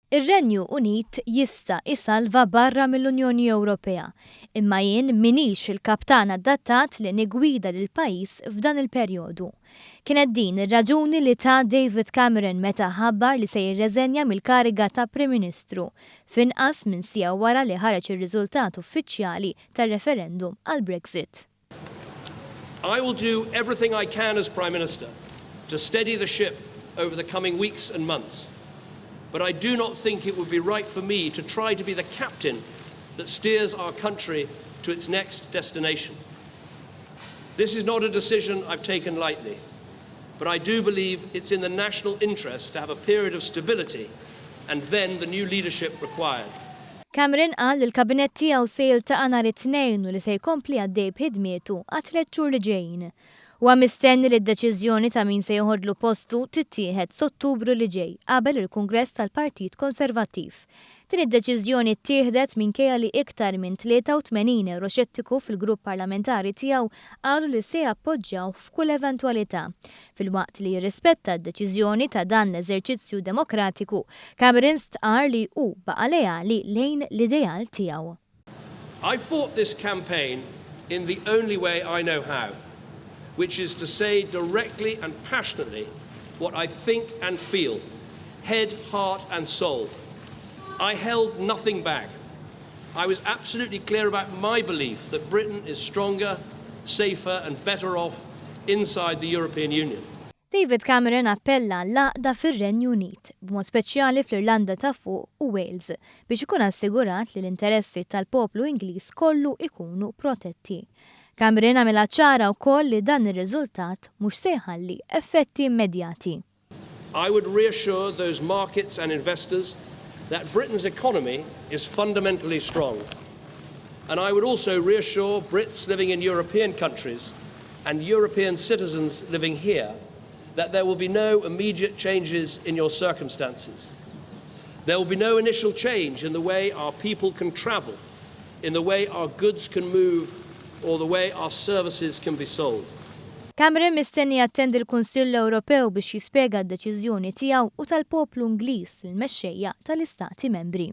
Ir-Renju Unit jista' isalva barra mill-Unjoni Ewropea, imma jien minix il-kaptan adattat li nigwida lill-pajjiż f'dan il-perjodu. Kienet din ir-raġuni li ta' David Cameron meta ħabbar li se jirreżenja mill-kariga ta' Prim Ministru f'inqas minn siegħa wara li ħareġ ir-riżultat uffiċjali tar-Referendum għall-Brexit. I will do everything I can as Prime Minister to steady the ship over the coming weeks and months. But I do not think it would be right for me to try to be the captain that steers our country to its next destination. This is not a decision I've taken lightly, but I do believe it's in the national interest to have a period of stability and then the new leadership required. Cameron qal li l-kabinet tiegħu se jiltaqa' nhar it-Tnejn u li se jkompli għaddej b'ħidmietu għal 3 xhur li ġejjin. Huwa mistenni li d-deċiżjoni ta' min se joħodlu postu tittieħed s'Ottubru li ġej qabel il-Kungress tal-Partit Konservattiv. Din id-deċiżjoni ttieħdet minkejja li iktar minn 83 euroxettiku fil-grupp parlamentari tiegħu qalu li se jappoġġjaw f'kull eventwalità. Filwaqt li jirrispetta d-deċiżjoni ta' dan l-eżerċizzju demokratiku, Cameron stqarr li hu baqa' lejali lejn l-ideal tiegħu. I fought this campaign in the only way I know how, which is to say directly and passionately what I think and feel, head, heart and soul. I held nothing back. I was absolutely clear about my belief that Britain is stronger, safer and better off inside the European Union. David Cameron appella l-għaqda fir-Renju Unit, b'mod speċjali fl-Irlanda ta' fuq u Wales, biex ikun assigurat li l-interessi tal-poplu Ingliż kollu ikunu protetti. Cameron għamilha ċara wkoll li dan ir-riżultat mhux se jħalli effetti immedjati. I would reassure those markets and investors that Britain's economy is fundamentally strong. And I would also reassure Brits living in European countries and European citizens living here that there will be no immediate changes in your circumstances. There will be no initial change in the way our people can travel, in the way our goods can move, or the way our services can be sold. Cameron mistenni attendi l-Kunsill Ewropew biex jispjega d-deċiżjoni tiegħu u tal-poplu Ingliż il-mexxejja tal-Istati Membri.